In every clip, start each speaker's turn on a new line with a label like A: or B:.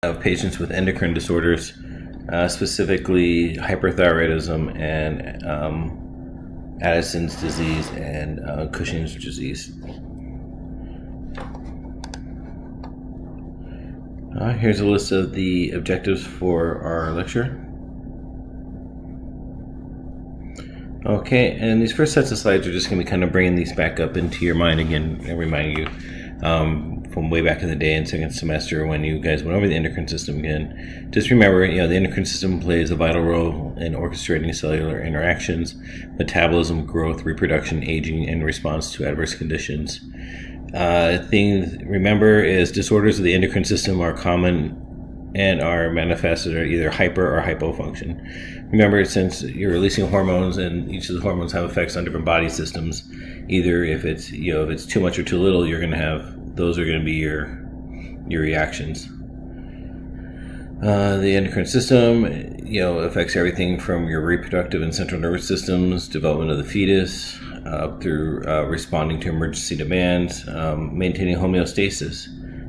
A: Of patients with endocrine disorders, specifically hyperthyroidism and Addison's disease and Cushing's disease. Here's a list of the objectives for our lecture. Okay, and these first sets of slides are just going to be kind of bringing these back up into your mind again and reminding you from way back in the day in second semester when you guys went over the endocrine system again. Just remember, the endocrine system plays a vital role in orchestrating cellular interactions, metabolism, growth, reproduction, aging, and response to adverse conditions. Thing remember is disorders of the endocrine system are common and are manifested at either hyper or hypofunction. Remember, since you're releasing hormones and each of the hormones have effects on different body systems, either if it's too much or too little, you're going to have those are going to be your reactions. The endocrine system, affects everything from your reproductive and central nervous systems, development of the fetus, through responding to emergency demands, maintaining homeostasis,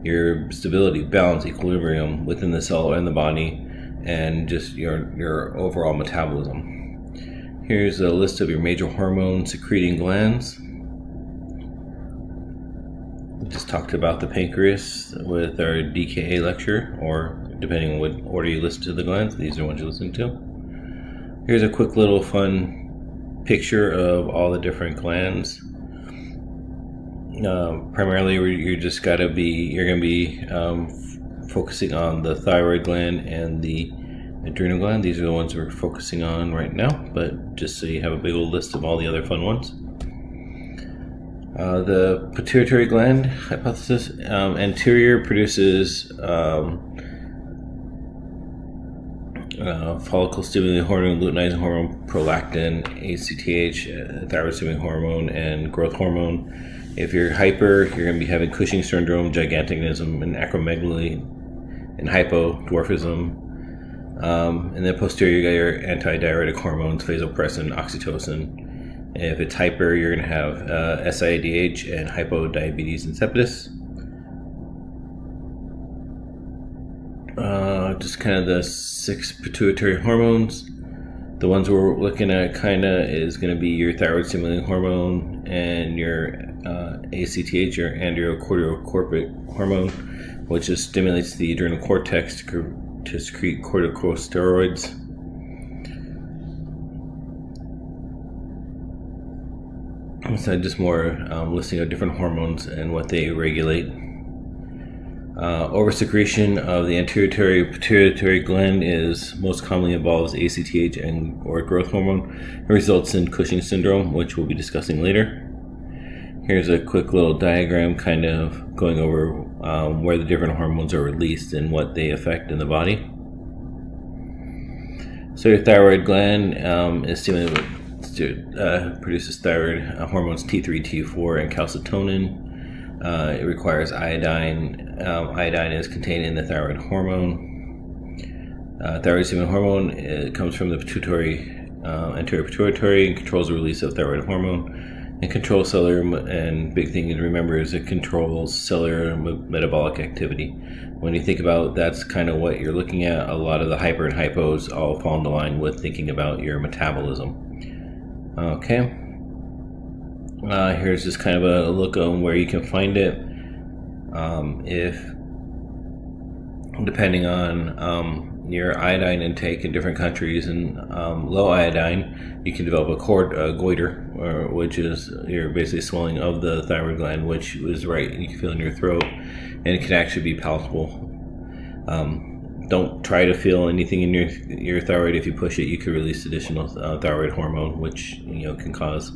A: your stability, balance, equilibrium within the cell and the body, and just your overall metabolism. Here's a list of your major hormone secreting glands. We just talked about the pancreas with our DKA lecture, or depending on what order you listen to the glands, these are the ones you listen to. Here's a quick little fun picture of all the different glands. Primarily, you're going to be focusing on the thyroid gland and the adrenal gland. These are the ones we're focusing on right now, but just so you have a big old list of all the other fun ones. The pituitary gland hypothesis, anterior produces follicle-stimulating hormone, luteinizing hormone, prolactin, ACTH, thyroid-stimulating hormone, and growth hormone. If you're hyper, you're going to be having Cushing's syndrome, gigantism, and acromegaly, and hypodwarfism. And then posterior, you got your antidiuretic hormones, vasopressin, oxytocin. If it's hyper, you're going to have SIADH and hypodiabetes insipidus. Just kind of the 6 pituitary hormones. The ones we're looking at is going to be your thyroid stimulating hormone and your ACTH, your adrenocorticocorticoid hormone, which just stimulates the adrenal cortex to secrete corticosteroids. So just more listing of different hormones and what they regulate. Oversecretion of the anterior pituitary gland is most commonly involves ACTH or growth hormone. It results in Cushing's syndrome, which we'll be discussing later. Here's a quick little diagram kind of going over where the different hormones are released and what they affect in the body. So your thyroid gland is stimulated produces thyroid hormones T3, T4, and calcitonin. It requires iodine. Iodine is contained in the thyroid hormone. Thyroid stimulating hormone comes from the anterior pituitary and controls the release of thyroid hormone and controls cellular. And big thing to remember is it controls cellular metabolic activity. When you think about that's kind of what you're looking at, a lot of the hyper and hypos all fall into line with thinking about your metabolism. Okay. Here's just kind of a look on where you can find it. If depending on your iodine intake in different countries and low iodine, you can develop a goiter, which is your basically swelling of the thyroid gland, which is right you can feel in your throat, and it can actually be palpable. Don't try to feel anything in your thyroid. If you push it, you could release additional thyroid hormone, which can cause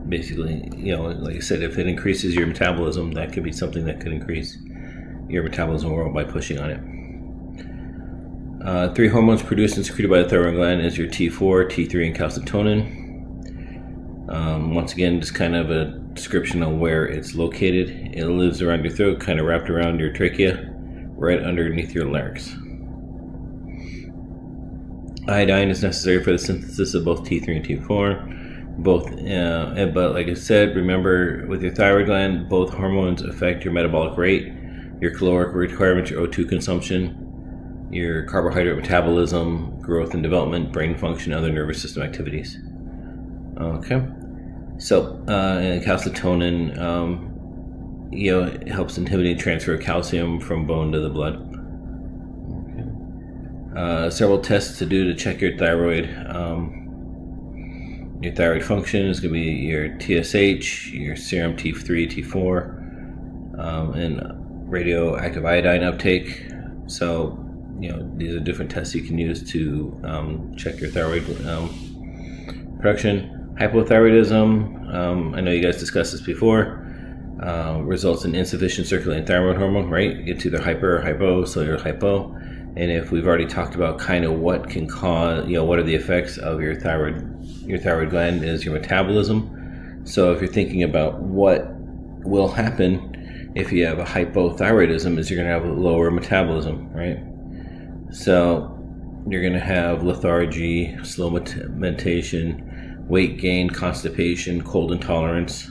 A: basically, like I said, if it increases your metabolism, that could be something that could increase your metabolism overall by pushing on it. 3 hormones produced and secreted by the thyroid gland is your T4, T3, and calcitonin. Once again, just kind of a description of where it's located. It lives around your throat, kind of wrapped around your trachea, right underneath your larynx. Iodine is necessary for the synthesis of both T3 and T4. But like I said, remember with your thyroid gland, both hormones affect your metabolic rate. your caloric requirements, your O2 consumption, your carbohydrate metabolism, growth and development, brain function, other nervous system activities. Okay, so and calcitonin, it helps inhibiting transfer of calcium from bone to the blood. Okay. Several tests to do to check your thyroid. Your thyroid function is going to be your TSH, your serum T3, T4, and radioactive iodine uptake. So, these are different tests you can use to check your thyroid production. Hypothyroidism, I know you guys discussed this before, results in insufficient circulating thyroid hormone, right? It's either hyper or hypo, so you're hypo. And if we've already talked about kind of what can cause, what are the effects of your thyroid gland is your metabolism. So if you're thinking about what will happen if you have a hypothyroidism, is you're going to have a lower metabolism, right? So you're going to have lethargy, slow mentation, weight gain, constipation, cold intolerance.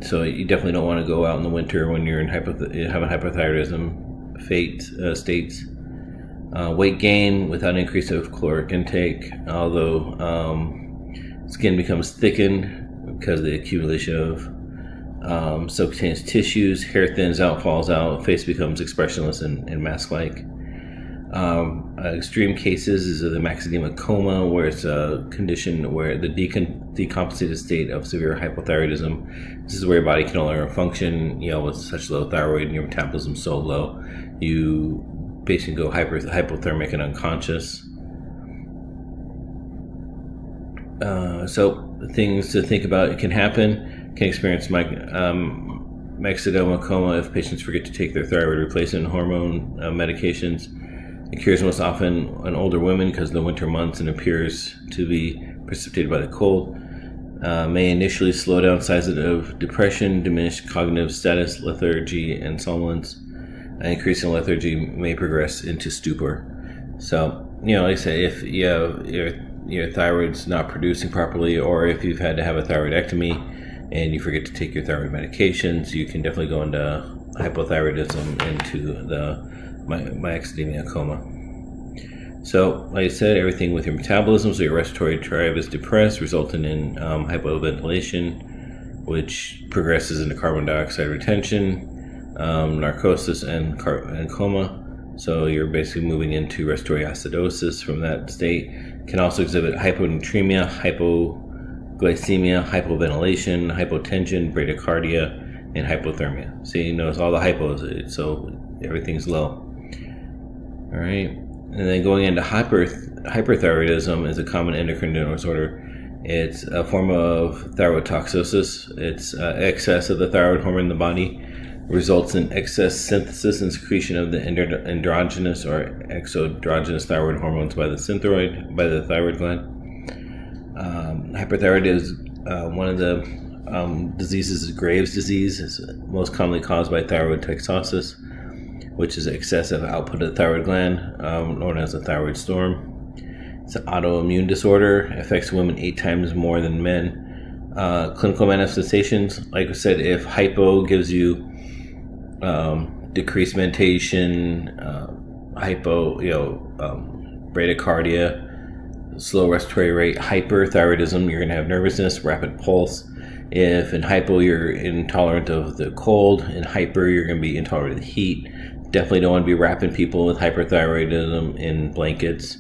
A: So you definitely don't want to go out in the winter when you're having hypothyroidism states. Weight gain without increase of caloric intake, although skin becomes thickened because of the accumulation of subcutaneous tissues, hair thins out, falls out, face becomes expressionless and mask-like. Extreme cases is the myxedema coma, where it's a condition where the decompensated state of severe hypothyroidism. This is where your body can no longer function, with such low thyroid and your metabolism so low, you basically go hypothermic and unconscious. So things to think about: it can happen. Can experience myxedema coma if patients forget to take their thyroid replacement hormone medications. It occurs most often in older women because of the winter months and appears to be precipitated by the cold. May initially slow down signs of depression, diminish cognitive status, lethargy, and somnolence. Increasing lethargy may progress into stupor. So, like I say, if you have your thyroid's not producing properly, or if you've had to have a thyroidectomy and you forget to take your thyroid medications, you can definitely go into hypothyroidism, into the myxedema coma. So, like I said, everything with your metabolism, so your respiratory drive is depressed, resulting in hypoventilation, which progresses into carbon dioxide retention, narcosis, and coma. So you're basically moving into respiratory acidosis from that state. Can also exhibit hyponatremia, hypoglycemia, hypoventilation, hypotension, bradycardia, and hypothermia. See, notice all the hypos, so everything's low. All right, and then going into hyperthyroidism is a common endocrine disorder. It's a form of thyrotoxicosis. It's excess of the thyroid hormone in the body results in excess synthesis and secretion of the endogenous or exogenous thyroid hormones by the thyroid gland. Hyperthyroid is one of the diseases is Graves' disease. It's most commonly caused by thyroid toxosis, which is excessive output of the thyroid gland, known as a thyroid storm. It's an autoimmune disorder. It affects women 8 times more than men. Clinical manifestations, like I said, if hypo gives you decreased mentation, bradycardia, slow respiratory rate. Hyperthyroidism, you're going to have nervousness, rapid pulse. If in hypo you're intolerant of the cold, in hyper you're going to be intolerant of the heat. Definitely don't want to be wrapping people with hyperthyroidism in blankets.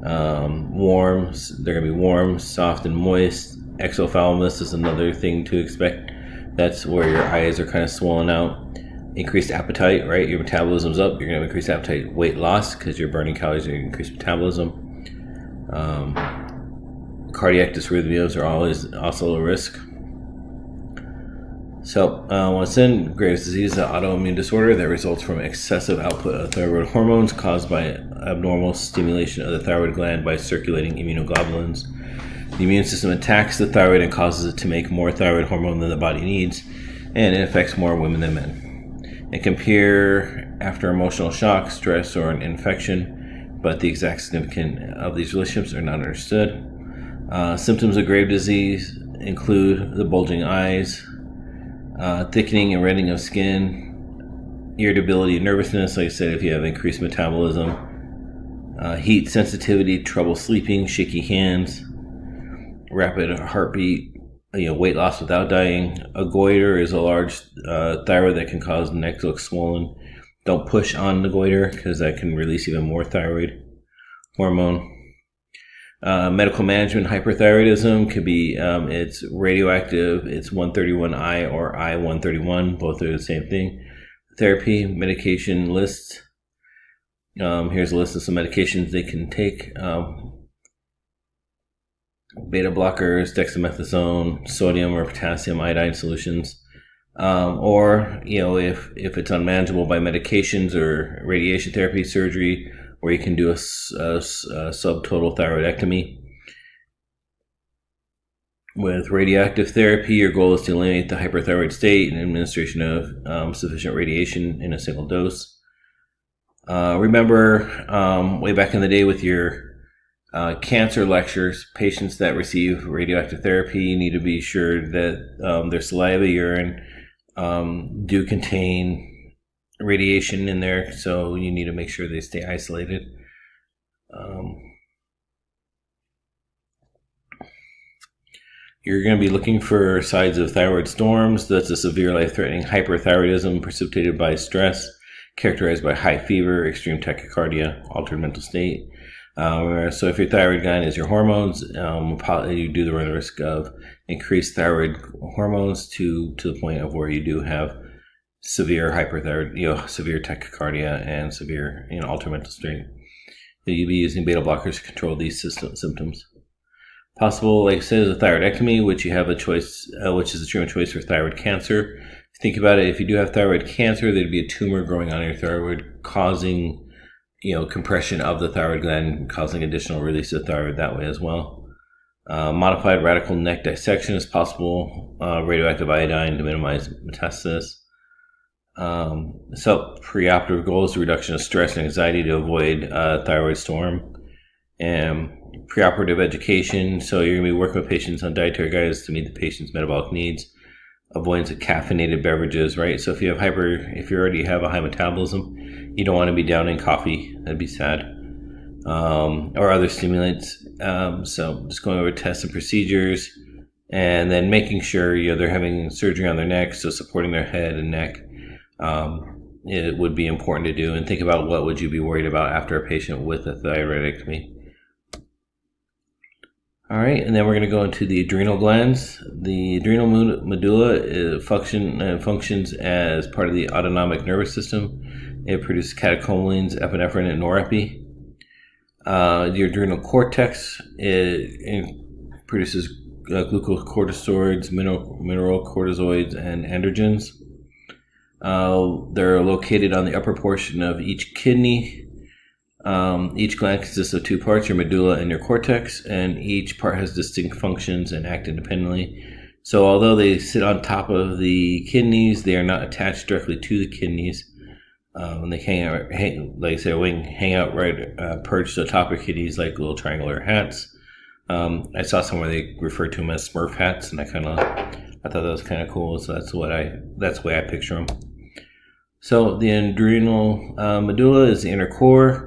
A: Warm, they're going to be warm, soft, and moist. Exophthalmos is another thing to expect. That's where your eyes are kind of swollen out. Increased appetite, right? Your metabolism's up. You're going to have increased appetite. Weight loss because you're burning calories and increased metabolism. Cardiac dysrhythmias are also a risk. So, once in, Graves' disease is an autoimmune disorder that results from excessive output of thyroid hormones caused by abnormal stimulation of the thyroid gland by circulating immunoglobulins. The immune system attacks the thyroid and causes it to make more thyroid hormone than the body needs, and it affects more women than men. It can appear after emotional shock, stress, or an infection, but the exact significance of these relationships are not understood. Symptoms of Graves' disease include the bulging eyes, thickening and reddening of skin, irritability, nervousness, like I said, if you have increased metabolism, heat sensitivity, trouble sleeping, shaky hands, rapid heartbeat, weight loss without dying. A goiter is a large thyroid that can cause the neck to look swollen. Don't push on the goiter because that can release even more thyroid hormone. Medical management, hyperthyroidism could be it's radioactive, it's 131I or I-131, both are the same thing. Therapy, medication lists. Here's a list of some medications they can take. Beta blockers, dexamethasone, sodium or potassium iodine solutions. Or if it's unmanageable by medications or radiation therapy, surgery, or you can do a subtotal thyroidectomy. With radioactive therapy, your goal is to eliminate the hyperthyroid state and administration of sufficient radiation in a single dose. Remember, way back in the day with your cancer lectures, patients that receive radioactive therapy need to be sure that their saliva, urine do contain radiation in there, so you need to make sure they stay isolated. You're going to be looking for signs of thyroid storms. That's a severe life-threatening hyperthyroidism precipitated by stress, characterized by high fever, extreme tachycardia, altered mental state. So if your thyroid gland is your hormones, you do run the risk of increased thyroid hormones to the point of where you do have severe hyperthyroid, severe tachycardia and severe, altered mental state. You'll be using beta blockers to control these symptoms. Possible, like I said, is a thyroidectomy, which you have a choice, which is a treatment choice for thyroid cancer. If you think about it, if you do have thyroid cancer, there'd be a tumor growing on your thyroid, causing, compression of the thyroid gland, causing additional release of thyroid that way as well. Modified radical neck dissection is possible. Radioactive iodine to minimize metastasis. So preoperative goals: reduction of stress and anxiety to avoid thyroid storm. And preoperative education, so you're going to be working with patients on dietary guidance to meet the patient's metabolic needs. Avoidance of caffeinated beverages, right? So if you already have a high metabolism, you don't want to be downing coffee. That'd be sad. Or other stimulants. So just going over tests and procedures, and then making sure they're having surgery on their neck, so supporting their head and neck. It would be important to do, and think about what would you be worried about after a patient with a thyroidectomy. All right, and then we're going to go into the adrenal glands. The adrenal medulla functions as part of the autonomic nervous system. It produces catecholamines, epinephrine, and norepi. The adrenal cortex produces glucocorticoids, mineral cortisoids, and androgens. They're located on the upper portion of each kidney. Each gland consists of two parts, your medulla and your cortex, and each part has distinct functions and act independently. So although they sit on top of the kidneys, they are not attached directly to the kidneys. When they hang out right perched to the top of kidneys like little triangular hats. I saw somewhere they referred to them as Smurf hats, and I thought that was kind of cool. So that's the way I picture them. So the adrenal medulla is the inner core.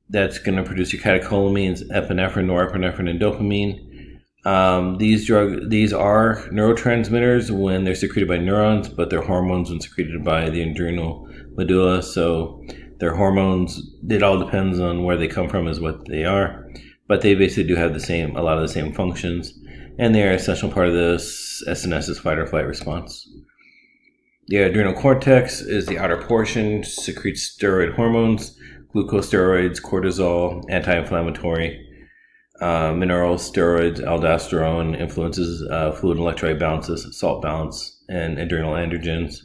A: That's going to produce your catecholamines, epinephrine, norepinephrine, and dopamine. These are neurotransmitters when they're secreted by neurons, but they're hormones when secreted by the adrenal medulla. So their hormones, it all depends on where they come from is what they are. But they basically do have a lot of the same functions, and they are an essential part of the SNS's fight or flight response. The adrenal cortex is the outer portion, secretes steroid hormones, glucosteroids, cortisol, anti-inflammatory, minerals, steroids, aldosterone, influences fluid and electrolyte balances, salt balance, and adrenal androgens.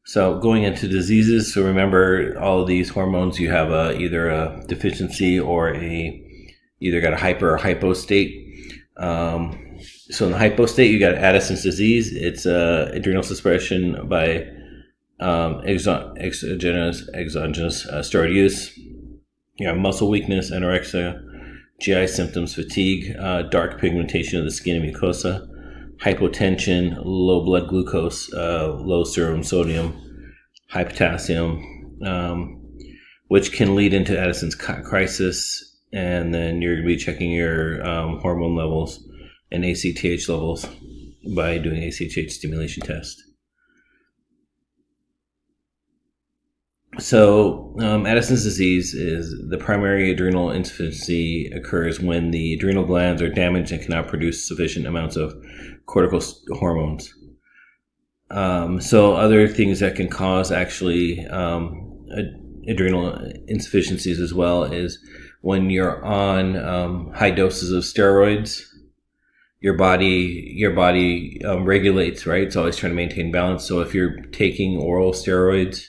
A: So going into diseases, so remember all of these hormones, you have either a deficiency or either got a hyper or hypo state. So in the hypo state, you got Addison's disease. It's adrenal suppression by exogenous steroid use. You have muscle weakness, anorexia, GI symptoms, fatigue, dark pigmentation of the skin and mucosa, hypotension, low blood glucose, low serum sodium, high potassium, which can lead into Addison's crisis. And then you're going to be checking your hormone levels and ACTH levels by doing ACTH stimulation test. So Addison's disease is the primary adrenal insufficiency occurs when the adrenal glands are damaged and cannot produce sufficient amounts of cortical hormones. So other things that can cause actually adrenal insufficiencies as well is when you're on high doses of steroids, your body regulates, right? It's always trying to maintain balance. So if you're taking oral steroids,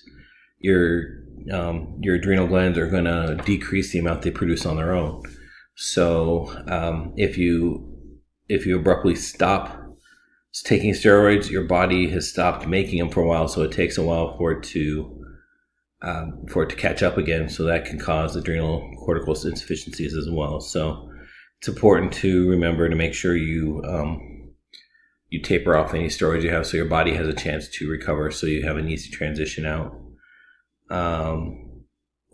A: your adrenal glands are going to decrease the amount they produce on their own. So if you abruptly stop taking steroids, your body has stopped making them for a while, so it takes a while for it to catch up again. So that can cause adrenal cortical insufficiencies as well. So it's important to remember to make sure you taper off any steroids you have, so your body has a chance to recover, so you have an easy transition out.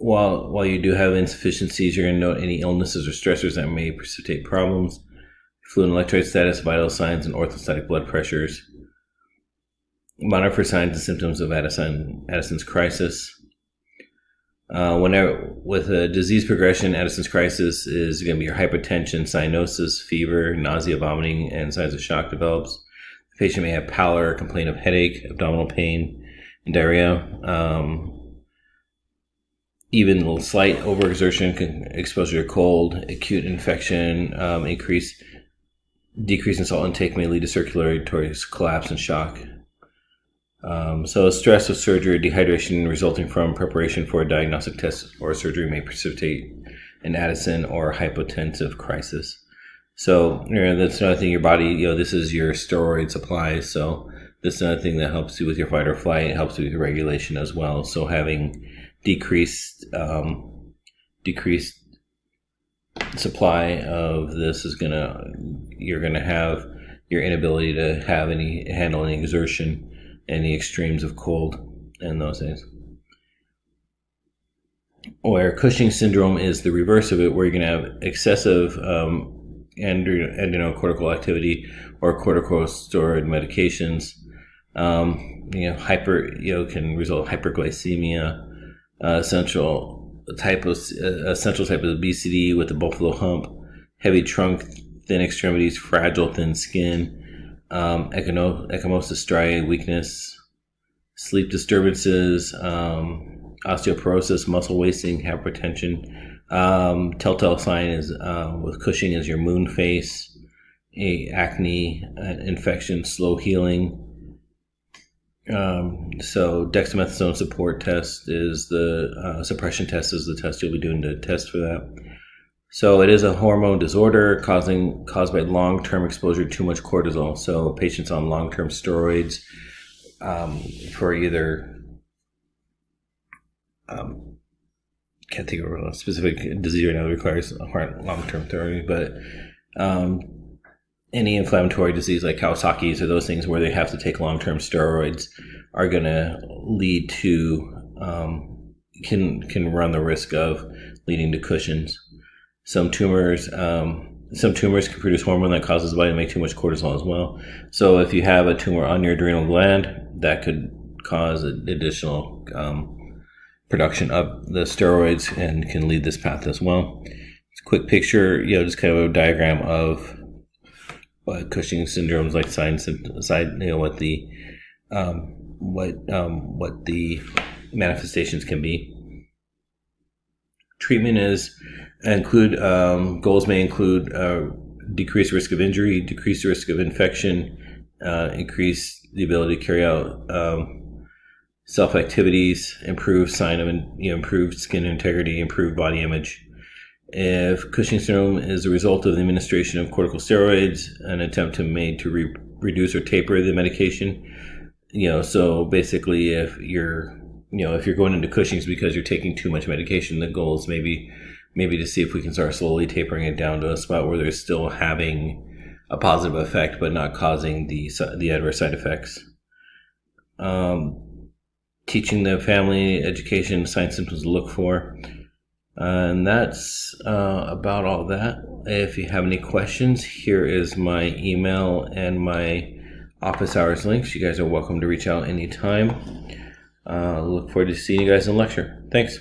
A: While you do have insufficiencies, you're going to note any illnesses or stressors that may precipitate problems, fluid and electrolyte status, vital signs, and orthostatic blood pressures. Monitor for signs and symptoms of Addison's crisis. With a disease progression, Addison's crisis is going to be your hypertension, cyanosis, fever, nausea, vomiting, and signs of shock develops. The patient may have pallor, complain of headache, abdominal pain, and diarrhea. Even a little slight overexertion, exposure to cold, acute infection, decrease in salt intake may lead to circulatory collapse and shock. So stress of surgery or dehydration resulting from preparation for a diagnostic test or surgery may precipitate an Addison or hypotensive crisis. So that's another thing. Your body, this is your steroid supply. So this is another thing that helps you with your fight or flight. It helps you with your regulation as well. So having decreased supply of this you're gonna have your inability to handle any exertion, any extremes of cold and those things. Where Cushing syndrome is the reverse of it, where you're gonna have excessive adrenocortical activity or corticosteroid medications. Can result in hyperglycemia. Essential type of obesity with a buffalo hump, heavy trunk, thin extremities, fragile thin skin, ecchymosis, striae, weakness, sleep disturbances, osteoporosis, muscle wasting, hypertension. Telltale sign is with Cushing is your moon face, acne, infection, slow healing. So dexamethasone support test is the suppression test is the test you'll be doing to test for that. So it is a hormone disorder caused by long-term exposure to too much cortisol. So patients on long-term steroids for either can't think of a specific disease right now that requires long-term therapy, but any inflammatory disease like Kawasaki's or those things where they have to take long-term steroids are going to lead to can run the risk of leading to Cushing's. Some tumors can produce hormone that causes the body to make too much cortisol as well. So if you have a tumor on your adrenal gland, that could cause additional production of the steroids and can lead this path as well. It's a quick picture, just kind of a diagram of what Cushing syndrome's like signs, what the manifestations can be. Treatment goals may include decreased risk of injury, decreased risk of infection, increase the ability to carry out self-activities, improved improved skin integrity, improved body image. If Cushing syndrome is a result of the administration of corticosteroids, an attempt to reduce or taper the medication, so basically if you're going into Cushing's because you're taking too much medication, the goal is maybe to see if we can start slowly tapering it down to a spot where they're still having a positive effect but not causing the adverse side effects. teaching the family education, signs, symptoms to look for. And that's about all that. If you have any questions, here is my email and my office hours links. You guys are welcome to reach out anytime. Look forward to seeing you guys in lecture. Thanks.